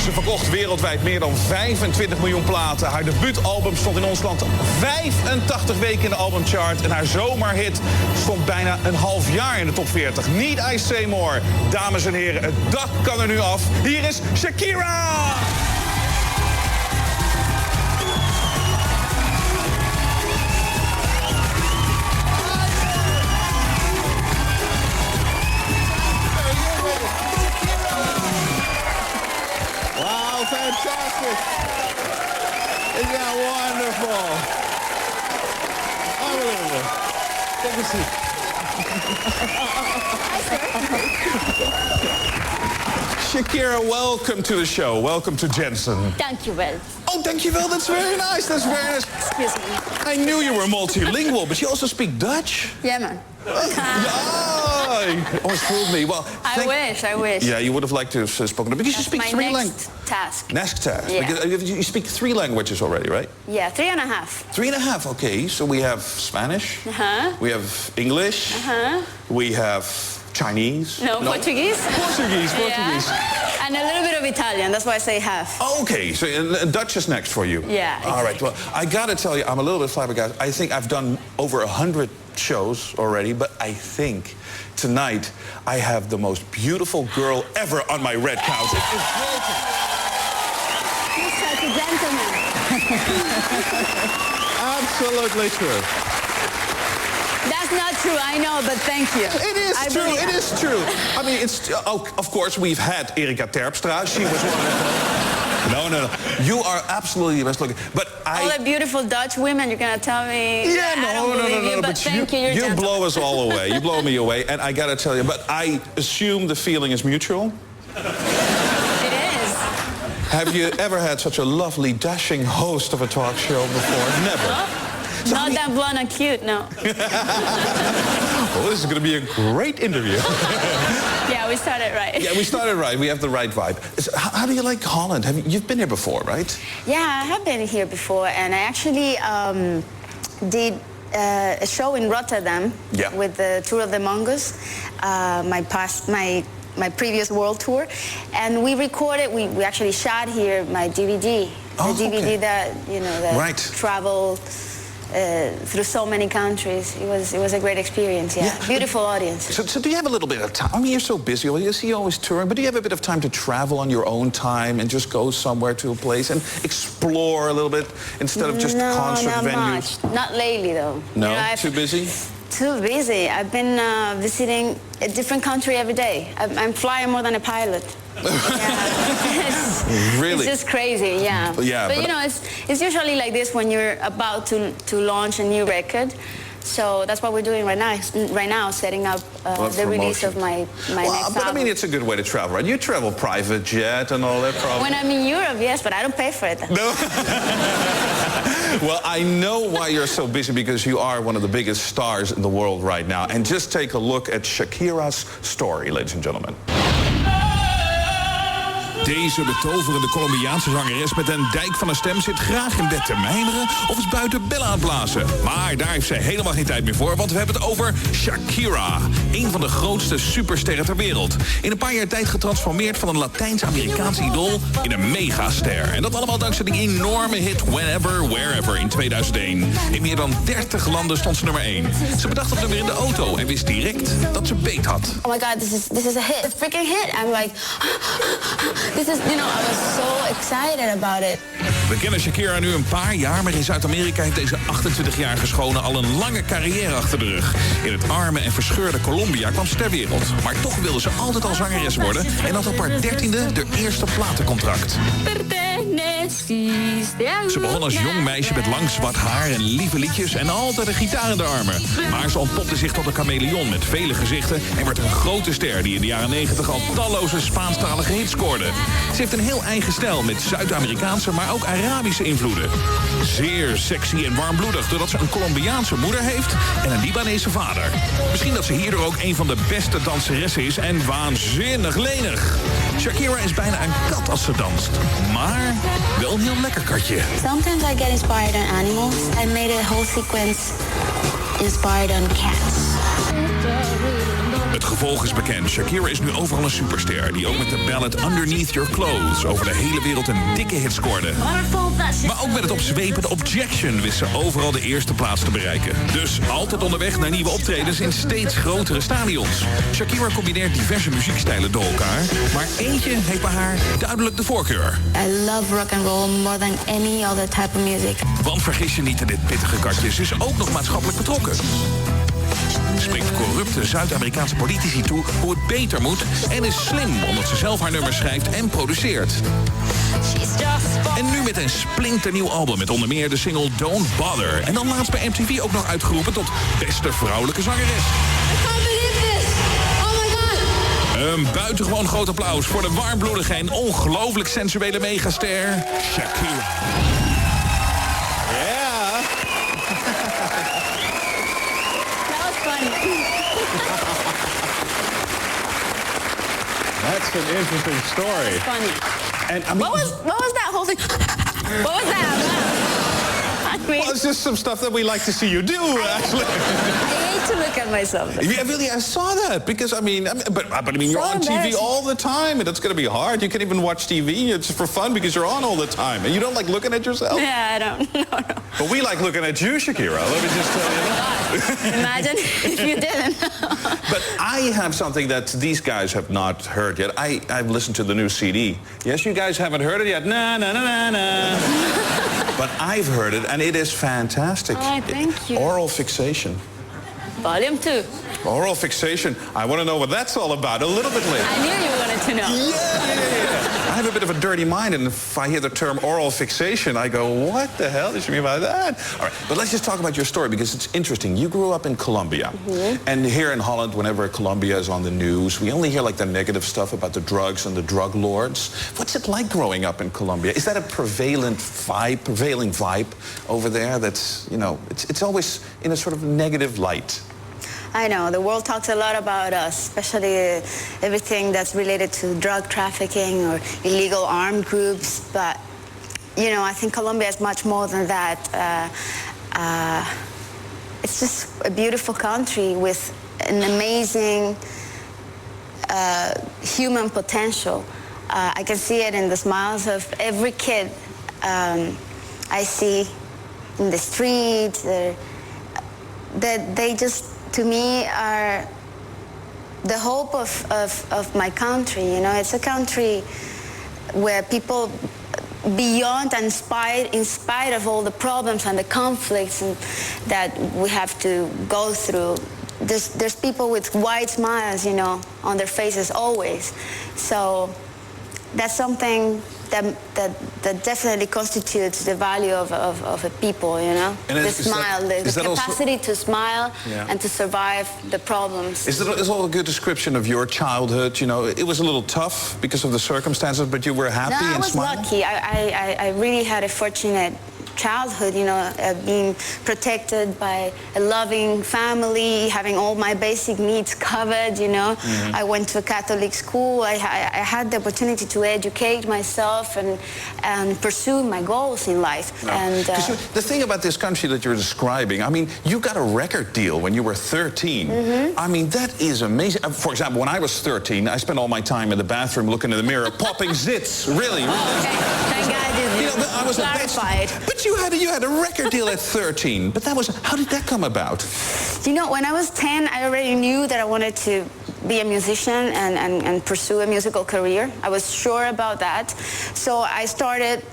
Ze verkocht wereldwijd meer dan 25 miljoen platen. Haar debuutalbum stond in ons land 85 weken in de albumchart. En haar zomerhit stond bijna een half jaar in de top 40. Need I Say More. Dames en heren, het dak kan er nu af. Hier is Shakira! Wow, fantastic! Isn't that wonderful? Unbelievable. Take a seat. Shakira, welcome to the show. Welcome to Jensen. Dankjewel. Oh, dankjewel. That's very nice. That's very nice. Excuse me. I knew you were multilingual, but you also speak Dutch? Yeah, man. Oh, you always fooled me. Well, I wish. Yeah, you would have liked to have spoken because you speak three languages. Task. Next task. Yeah. Because you speak 3 languages already, right? Yeah, 3.5. 3.5, okay. So we have Spanish. Uh-huh. We have English. Uh-huh. We have Chinese. No, Portuguese. Portuguese. Yeah. And a little bit of Italian, that's why I say half. Oh, okay, so Dutch is next for you. Yeah, exactly. All right, well, I gotta tell you, I'm a little bit flabbergasted. I think I've done over 100 shows already, but I think tonight I have the most beautiful girl ever on my red couch. It is broken. He's such a gentleman. Absolutely true. That's not true, I know, but thank you. It is true, it is true. I mean, it's, of course, we've had Erika Terpstra. She was one of them. No. You are absolutely the best looking. But all the beautiful Dutch women, you're gonna tell me. Yeah, no. But thank you. You blow us all away. You blow me away, and I gotta tell you. But I assume the feeling is mutual. It is. Have you ever had such a lovely, dashing host of a talk show before? Never. So not that blonde and cute, no. Well, this is going to be a great interview. Yeah, we started right. Yeah, we started right. We have the right vibe. How do you like Holland? You've been here before, right? Yeah, I have been here before, and I actually did a show in Rotterdam with the Tour of the Mongoose, my previous world tour, and we recorded. We actually shot here my DVD, the DVD that that traveled through so many countries. It was a great experience. Yeah, beautiful audience. So do you have a little bit of time? I mean, you're so busy. You see, you're always touring, but do you have a bit of time to travel on your own time and just go somewhere to a place and explore a little bit instead of just concert not venues? Much. Not lately, though. No, too busy. Too busy. I've been visiting a different country every day. I'm flying more than a pilot. Really? It's just crazy, yeah. Yeah, but it's usually like this when you're about to launch a new record. So that's what we're doing right now, setting up the release of my next but album. I mean, it's a good way to travel, right? You travel private jet and all that, probably. When I'm in Europe, yes, but I don't pay for it. No. Well, I know why you're so busy, because you are one of the biggest stars in the world right now. And just take a look at Shakira's story, ladies and gentlemen. Deze betoverende Colombiaanse zangeres met een dijk van een stem zit graag in bed te mijmeren of is buiten bellen aan het blazen. Maar daar heeft zij helemaal geen tijd meer voor, want we hebben het over Shakira. Een van de grootste supersterren ter wereld. In een paar jaar tijd getransformeerd van een Latijns-Amerikaans idool in een megaster. En dat allemaal dankzij die enorme hit Whenever, Wherever in 2001. In meer dan 30 landen stond ze nummer 1. Ze bedacht het nummer in de auto en wist direct dat ze beet had. Oh my god, this is a hit, a freaking hit. I'm like... This is, I was so excited about it. We kennen Shakira nu een paar jaar, maar in Zuid-Amerika heeft deze 28-jarige schone al een lange carrière achter de rug. In het arme en verscheurde Colombia kwam ze ter wereld. Maar toch wilde ze altijd al zangeres worden en had op haar 13e de eerste platencontract. Ze begon als jong meisje met lang zwart haar en lieve liedjes en altijd een gitaar in de armen. Maar ze ontpopte zich tot een chameleon met vele gezichten en werd een grote ster die in de jaren 90 al talloze Spaanstalige hits scoorde. Ze heeft een heel eigen stijl met Zuid-Amerikaanse, maar ook Arabische invloeden. Zeer sexy en warmbloedig, doordat ze een Colombiaanse moeder heeft en een Libanese vader. Misschien dat ze hierdoor ook een van de beste danseressen is en waanzinnig lenig. Shakira is bijna een kat als ze danst, maar wel een heel lekker katje. Sometimes I get inspired on animals. I made a whole sequence inspired on cats. Het gevolg is bekend. Shakira is nu overal een superster die ook met de ballad Underneath Your Clothes over de hele wereld een dikke hit scoorde. Maar ook met het opzwepende Objection wist ze overal de eerste plaats te bereiken. Dus altijd onderweg naar nieuwe optredens in steeds grotere stadions. Shakira combineert diverse muziekstijlen door elkaar, maar eentje heeft bij haar duidelijk de voorkeur. I love rock and roll more than any other type of music. Want vergis je niet in dit pittige katje, ze is ook nog maatschappelijk betrokken. Spreekt corrupte Zuid-Amerikaanse politici toe hoe het beter moet en is slim omdat ze zelf haar nummers schrijft en produceert. En nu met een splinternieuw album met onder meer de single Don't Bother. En dan laatst bij MTV ook nog uitgeroepen tot beste vrouwelijke zangeres. Een buitengewoon groot applaus voor de warmbloedige en ongelooflijk sensuele megaster Shakira. Yeah. That was funny. That's an interesting story. That's funny. And I mean, What was that whole thing? What was that? I mean, well, it's just some stuff that we like to see you do, actually. I hate to look at myself. Yeah, really, I saw that because I mean, but you're on TV all the time, and it's going to be hard. You can't even watch TV. It's for fun because you're on all the time, and you don't like looking at yourself. Yeah, I don't. No. But we like looking at you, Shakira. Let me just tell you. Imagine if you didn't. But I have something that these guys have not heard yet. I've listened to the new CD. Yes, you guys haven't heard it yet. Na na na na na. But I've heard it, and it is fantastic. Oh, thank you. Oral fixation. Volume 2. Oral fixation. I want to know what that's all about a little bit later. I knew you wanted to know. Yeah. I have a bit of a dirty mind, and if I hear the term oral fixation, I go, what the hell does she mean by that? All right, but let's just talk about your story, because it's interesting. You grew up in Colombia, and here in Holland, whenever Colombia is on the news, we only hear like the negative stuff about the drugs and the drug lords. What's it like growing up in Colombia? Is that a prevailing vibe over there that's, you know, it's always in a sort of negative light? I know, the world talks a lot about us, especially everything that's related to drug trafficking or illegal armed groups, but, you know, I think Colombia is much more than that. It's just a beautiful country with an amazing human potential. I can see it in the smiles of every kid I see in the street, that they just, to me, are the hope of my country. You know, it's a country where people, beyond and in spite of all the problems and the conflicts that we have to go through, there's people with wide smiles, you know, on their faces always. So that's something that definitely constitutes the value of a people, you know? And the smile, the capacity to smile and to survive the problems. Is that all a good description of your childhood? You know, it was a little tough because of the circumstances, but you were happy and smiling? I was lucky. I really had a fortunate childhood, you know, being protected by a loving family, having all my basic needs covered, you know. I went to a Catholic school. I had the opportunity to educate myself and pursue my goals in life. No. And the thing about this country that you're describing, I mean, you got a record deal when you were 13. I mean, that is amazing. For example, when I was 13, I spent all my time in the bathroom looking in the mirror, popping zits, really. Okay, thank God you I was clarified. But you had a record deal at 13. But how did that come about? You know, when I was 10, I already knew that I wanted to be a musician and pursue a musical career. I was sure about that. So I started,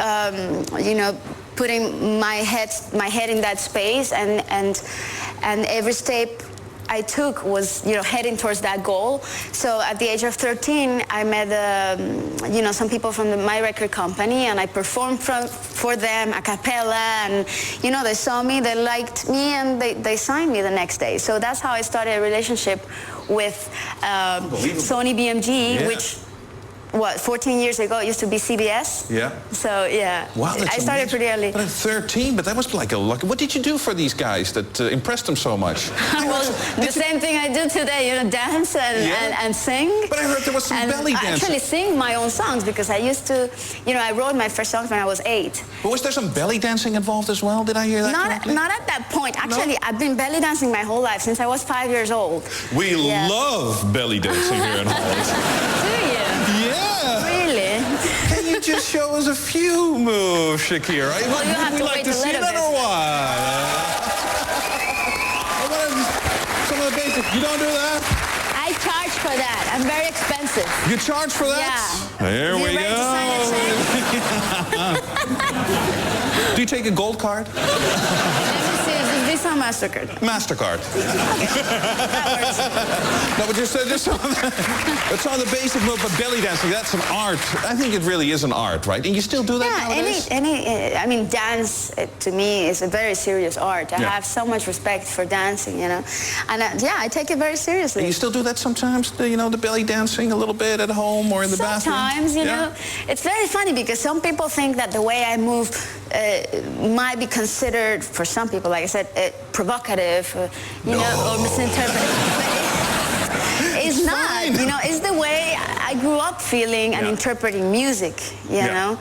you know, putting my head in that space, and every step I took was, you know, heading towards that goal. So at the age of 13, I met, you know, some people from my record company, and I performed for them a cappella, and, you know, they saw me, they liked me, and they signed me the next day. So that's how I started a relationship with Sony BMG, which what, 14 years ago, it used to be CBS. Yeah. So, yeah. Wow, that's I started pretty early. But at 13, but that was like a lucky... What did you do for these guys that impressed them so much? Well, the same thing I do today, dance and sing. But I heard there was some belly dancing. I actually sing my own songs because I used to, I wrote my first songs when I was 8. But was there some belly dancing involved as well? Did I hear that correctly? Not at that point. Actually, I've been belly dancing my whole life, since I was 5 years old. We love belly dancing here in Holland. Do you? Yeah. Really? Can you just show us a few moves, Shakira? Well, you have to wait a little bit. Or what? Some of the basics. You don't do that? I charge for that. I'm very expensive. You charge for that? Yeah. There we ready go. to sign a check? Do you take a gold card? Let me see. Is it Visa or MasterCard? MasterCard. That works. No, but just it's on the basic move, but belly dancing, that's an art. I think it really is an art, right? And you still do that nowadays? I mean, dance, to me, is a very serious art. I have so much respect for dancing, And, I take it very seriously. And you still do that sometimes, the belly dancing a little bit at home or in the bathroom? Sometimes, It's very funny because some people think that the way I move might be considered, for some people, like I said, provocative, or misinterpreted. It's not, it's the way I grew up feeling and interpreting music, you know.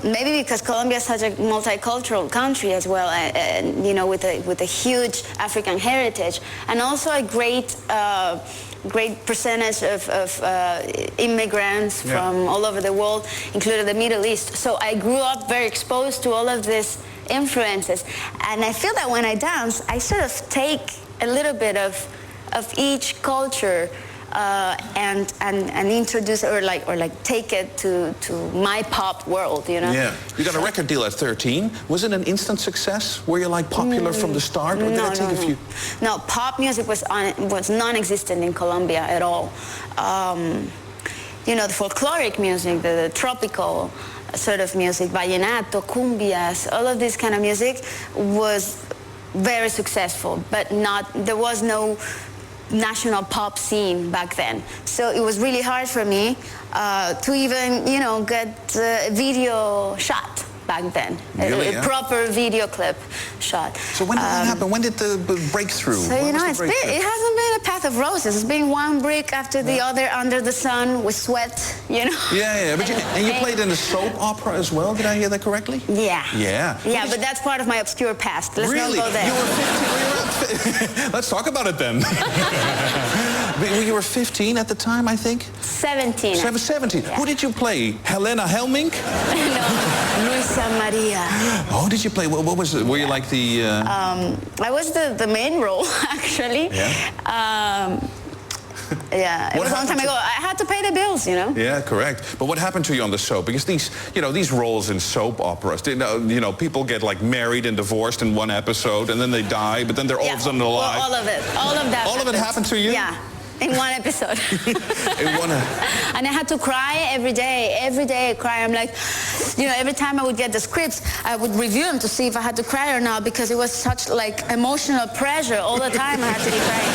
Maybe because Colombia is such a multicultural country as well, with a huge African heritage, and also a great percentage of immigrants from all over the world, including the Middle East. So I grew up very exposed to all of these influences, and I feel that when I dance, I sort of take a little bit of each culture and introduce or take it to my pop world, Yeah. You got a record deal at 13. Was it an instant success? Were you popular from the start, or did it take a few? No, pop music was non-existent in Colombia at all. The folkloric music, the tropical sort of music, vallenato, cumbias, all of this kind of music was very successful, but there was no national pop scene back then. So it was really hard for me to even, get a video shot back then. Really, a proper video clip shot. So when did that happen? When did the breakthrough? So, it hasn't been a path of roses. It's been one brick after the other under the sun with sweat, Yeah. But you played in a soap opera as well. Did I hear that correctly? Yeah. Yeah. Yeah, but that's part of my obscure past. Let's not go there. You were 15. Let's talk about it then. You were 15 at the time, I think? 17. 17. Yeah. Who did you play? Helena Helmink? No, Luisa Maria. Oh, did you play? What was it? Were you like the... I was the main role, actually. Yeah? It was a long time ago. I had to pay the bills, Yeah, correct. But what happened to you on the soap? Because these roles in soap operas, people get married and divorced in one episode, and then they die, but then they're all of a sudden alive. Well, all of it. All of that. All of it happened to you? Yeah. In one episode. And I had to cry every day. Every day I cry. I'm like, every time I would get the scripts, I would review them to see if I had to cry or not, because it was such emotional pressure all the time. I had to be crying.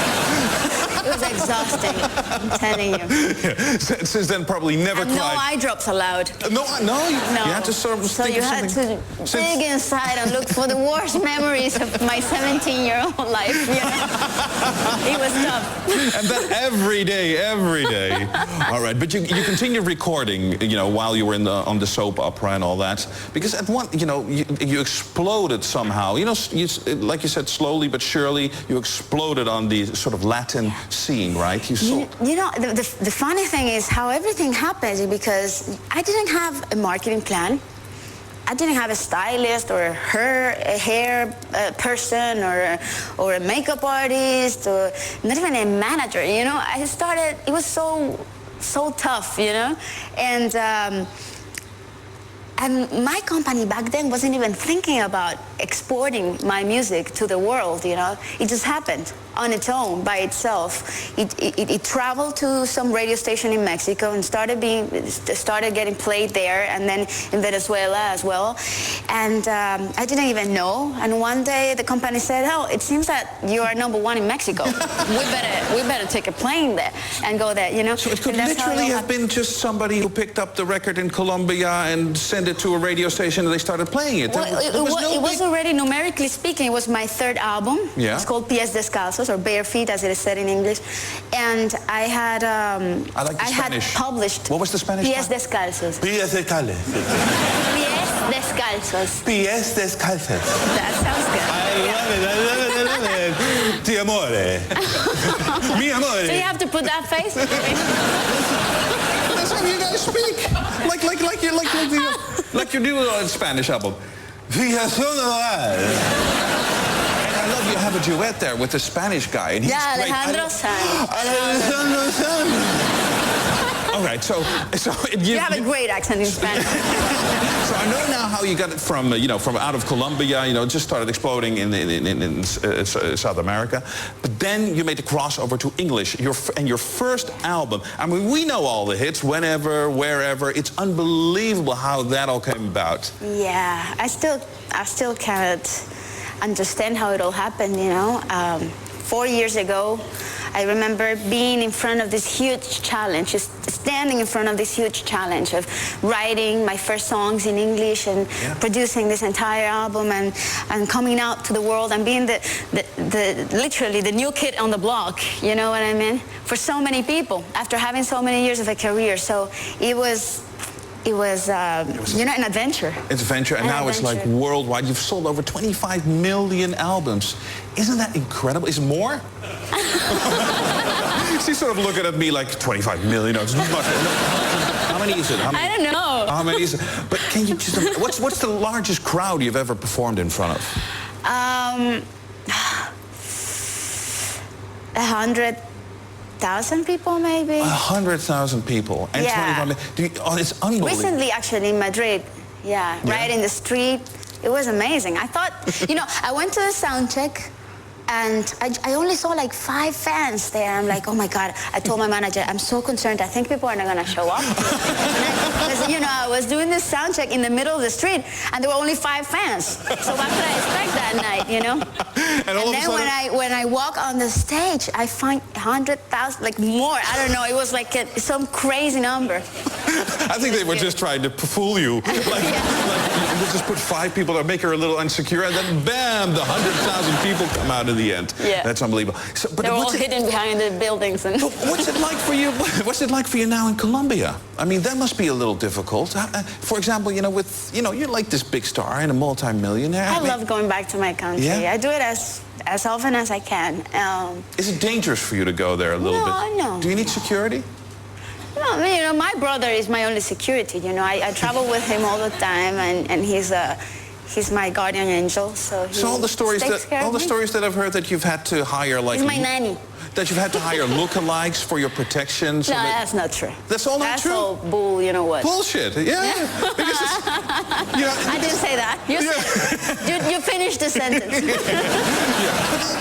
It was exhausting, I'm telling you. Yeah. Since then, probably never cried. No eye drops allowed. No. You had to sort of so you had to dig inside and look for the worst memories of my 17-year-old life. It was tough. And that every day. All right, but you continued recording, while you were on the soap opera and all that, because at one, you exploded somehow. Like you said, slowly but surely, you exploded on the sort of Latin scene, right? The funny thing is how everything happens, because I didn't have a marketing plan. I didn't have a stylist or a hair person or a makeup artist or not even a manager. I started. It was so tough, and And my company back then wasn't even thinking about exporting my music to the world, you know. It just happened on its own, by itself. It traveled to some radio station in Mexico and started getting played there, and then in Venezuela as well. And I didn't even know. And one day the company said, "Oh, it seems that you are #1 in Mexico. we better take a plane there and go there," you know. So it could literally have been just somebody who picked up the record in Colombia and sent it to a radio station and they started playing it. Well, it was already, numerically speaking, it was my third album. Yeah. It's called Pies Descalzos, or Bare Feet as it is said in English. And I had had published... What was the Spanish? Pies Descalzos. Pies Descalzos. Pies Descalzos. Pies Descalzos. That sounds good. I love it. Ti amore. Mi amore. So you have to put that face? That's how you guys speak. Like you do on a Spanish album. I love you have a duet there with the Spanish guy. And he's great. Alejandro Sanz. Alejandro Sanz. All right, so you have a great accent in Spanish. So I know now how you got it from from out of Colombia. It just started exploding in South America. But then you made the crossover to English. Your first album. I mean, we know all the hits, whenever, wherever. It's unbelievable how that all came about. Yeah, I still can't understand how it all happened, 4 years ago, I remember being in front of this huge challenge, just standing in front of this huge challenge of writing my first songs in English and producing this entire album and coming out to the world and being literally the new kid on the block, you know what I mean? For so many people, after having so many years of a career. So it was an adventure. It's an adventure, and now it's like worldwide. You've sold over 25 million albums. Isn't that incredible? Is it more? She's sort of looking at me like 25 million. It's much more. How many is it? I don't know. How many is it? But can you just? What's the largest crowd you've ever performed in front of? 100,000 people, maybe. 100,000 people. And 25 million. It's unbelievable. Recently, actually, in Madrid. Yeah, right in the street. It was amazing. I thought, I went to a sound check, and I only saw like 5 fans there. I'm like, oh my God. I told my manager, I'm so concerned. I think people are not going to show up. Because, I was doing this sound check in the middle of the street, and there were only 5 fans. So what could I expect that night, And then when I walk on the stage, I find 100,000, like more. I don't know. It was like some crazy number. I think they were just trying to fool you. Like we'll just put 5 people to make her a little insecure, and then bam, the 100,000 people come out in the end. Yeah. That's unbelievable. So, but they're all hidden behind the buildings. And what's it like for you? What's it like for you now in Colombia? I mean, that must be a little difficult. For example, you're like this big star and a multi-millionaire. I love going back to my country. Yeah? I do it as often as I can. Is it dangerous for you to go there a little bit? No. Do you need security? No, my brother is my only security. I travel with him all the time, and he's my guardian angel. So all the stories that I've heard that you've had to hire, like he's my nanny. That you've had to hire lookalikes for your protection. So no, that's not true. That's all not true? That's all bull, you know what? Bullshit, yeah. Because I didn't say that. You finished the sentence.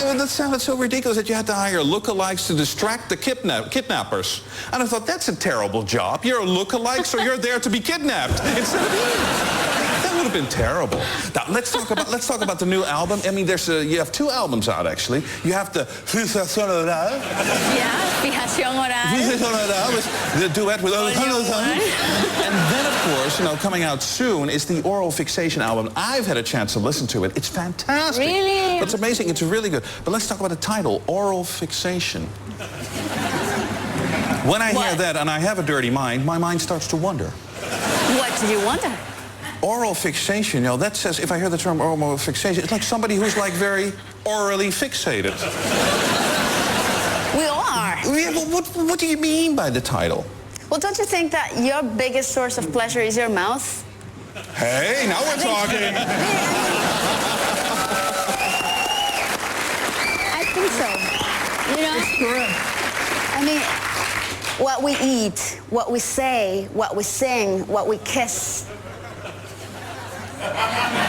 But that sounded so ridiculous that you had to hire lookalikes to distract the kidnappers. And I thought, that's a terrible job. You're a lookalike, so you're there to be kidnapped instead of you. That would have been terrible. Now, let's talk about the new album. I mean, you have 2 albums out, actually. You have the Fijación Oral. Yeah, Fijación Oral. The duet with Alejandro Sanz. And then, of course, coming out soon is the Oral Fixation album. I've had a chance to listen to it. It's fantastic. Really? It's amazing. It's really good. But let's talk about the title, Oral Fixation. When I hear that, and I have a dirty mind, my mind starts to wonder. What do you wonder? Oral fixation, that says, if I hear the term oral fixation, it's like somebody who's like very orally fixated. We are. Yeah, but what do you mean by the title? Well, don't you think that your biggest source of pleasure is your mouth? Hey, now we're talking. I think so. It's correct. I mean, what we eat, what we say, what we sing, what we kiss.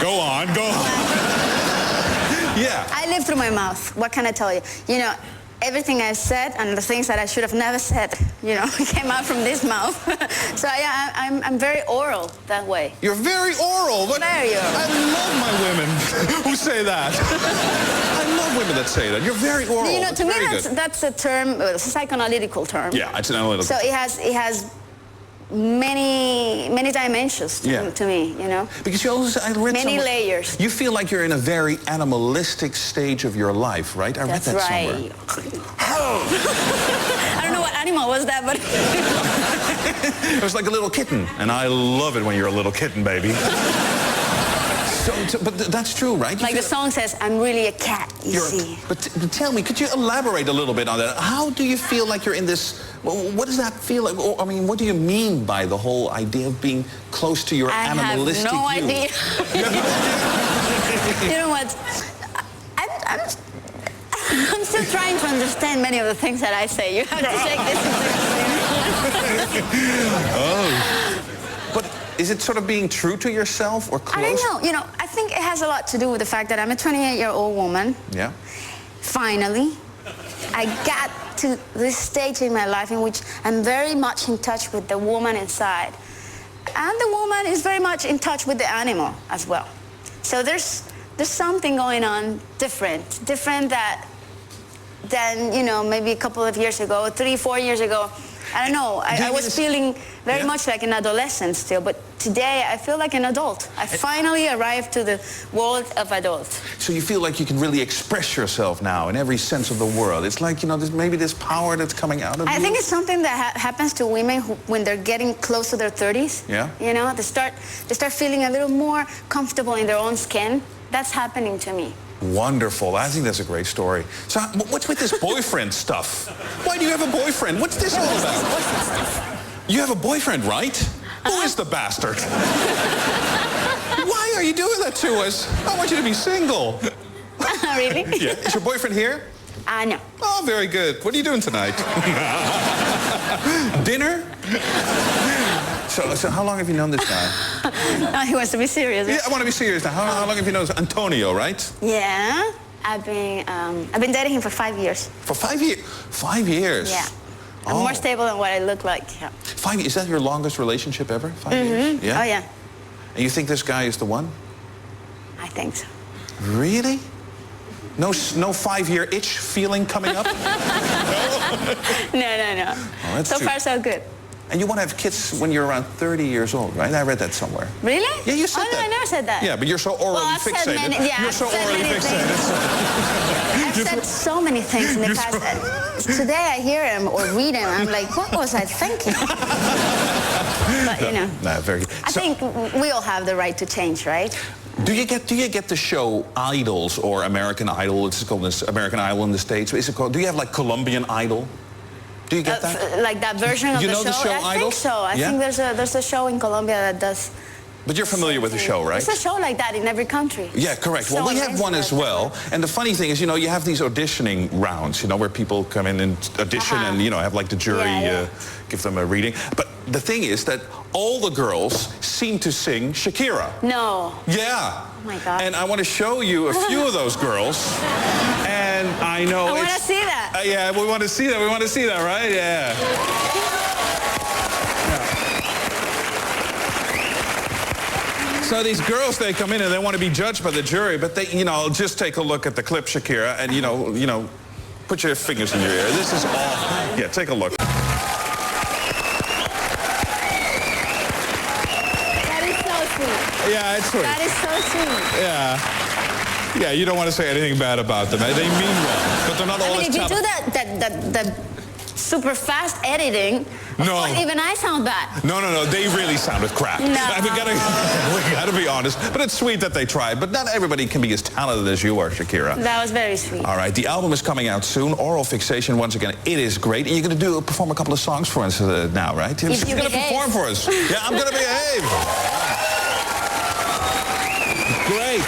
Go on. Yeah. I live through my mouth. What can I tell you? You know, everything I've said and the things that I should have never said, you know, came out from this mouth. So yeah, I'm very oral that way. You're very oral. But very oral. I love my women who say that. I love women that say that. You're very oral. You know, to me, that's a term, it's a psychoanalytical term. Yeah, it's an analytical. So it has many dimensions to me, you know. Because you also, I read many layers. You feel like you're in a very animalistic stage of your life, right? I read that somewhere. I don't know what animal was that, but it was like a little kitten, and I love it when you're a little kitten, baby. But that's true, right? Like the song says, I'm really a cat, you see. But tell me, could you elaborate a little bit on that? How do you feel like you're in this, what does that feel like? I mean, what do you mean by the whole idea of being close to your animalistic I have no you? idea. You know what? I'm still trying to understand many of the things that I say. You have to take this into But is it sort of being true to yourself or close? I don't know. You know, I think it has a lot to do with the fact that I'm a 28-year-old woman. Yeah. Finally, I got to this stage in my life in which I'm very much in touch with the woman inside. And the woman is very much in touch with the animal as well. So there's something going on different than, you know, maybe a couple of years ago, 3-4 years ago. I don't know. I was feeling very much like an adolescent still, but today I feel like an adult. I finally arrived to the world of adults. So you feel like you can really express yourself now in every sense of the word. It's like, you know, there's maybe this power that's coming out of you. I think it's something that happens to women when they're getting close to their 30s. Yeah. You know, they start feeling a little more comfortable in their own skin. That's happening to me. Wonderful. I think that's a great story. So what's with this boyfriend stuff? Why do you have a boyfriend? What's this all about? You have a boyfriend, right? Who is the bastard? Why are you doing that to us? I want you to be single. Really? Yeah. Is your boyfriend here? No. Oh, very good. What are you doing tonight? Dinner? So how long have you known this guy? No, he wants to be serious. Yeah, I want to be serious now. How long have you known this? Antonio, right? Yeah. I've been dating him for 5 years. For 5 years? 5 years? Yeah. I'm more stable than what I look like. Yeah. 5 years? Is that your longest relationship ever? 5 years? Yeah? Oh, yeah. And you think this guy is the one? I think so. Really? No 5-year itch feeling coming up? No. Oh, so far, so good. And you want to have kids when you're around 30 years old, right? I read that somewhere. Really? Yeah, you said that. Oh, no, I never said that. Yeah, but you're so orally fixated. You're so orally fixated. I've said so many things in the past. Today I hear him or read him, I'm like, what was I thinking? But, you know. No, very good. I think we all have the right to change, right? Do you get the show Idols or American Idol? It's called this American Idol in the States. Is it called? Do you have like Colombian Idol? Do you get that? Like that version of you the know show? The show I Idols? think so. I think there's a show in Colombia that does. But you're familiar with the show, right? There's a show like that in every country. Yeah, correct. So well, we have one as well. And the funny thing is, you know, you have these auditioning rounds, you know, where people come in and audition and, you know, have like the jury give them a reading. But the thing is that all the girls seem to sing Shakira. No. Yeah. Oh my God. And I want to show you a few of those girls. And I know I want to see that. yeah, we want to see that. We want to see that, right? Yeah. So these girls, they come in and they want to be judged by the jury, but they, you know, just take a look at the clip, Shakira, and you know, put your fingers in your ear. This is all. Yeah, take a look. That is so sweet. Yeah, it's sweet. That is so sweet. Yeah. Yeah, you don't want to say anything bad about them. They mean well, but they're not all as If you do talented. that super fast editing, No. even I sound bad. No, they really sounded crap. No. We gotta be honest. But it's sweet that they tried. But not everybody can be as talented as you are, Shakira. That was very sweet. All right, the album is coming out soon. Oral Fixation, once again, it is great. And you're gonna perform a couple of songs for us now, right? You're gonna perform for us. Yeah, I'm gonna behave. Great.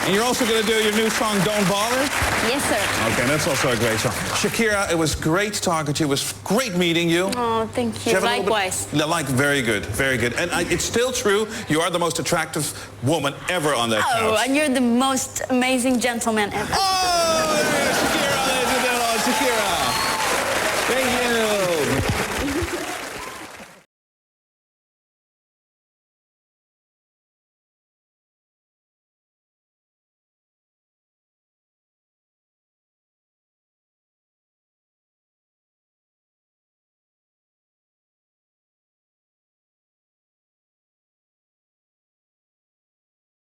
And you're also going to do your new song, Don't Bother? Yes, sir. Okay, that's also a great song. Shakira, it was great talking to you. It was great meeting you. Oh, thank you. Likewise. Very good, very good. And it's still true, you are the most attractive woman ever on that couch. Oh, and you're the most amazing gentleman ever. Oh!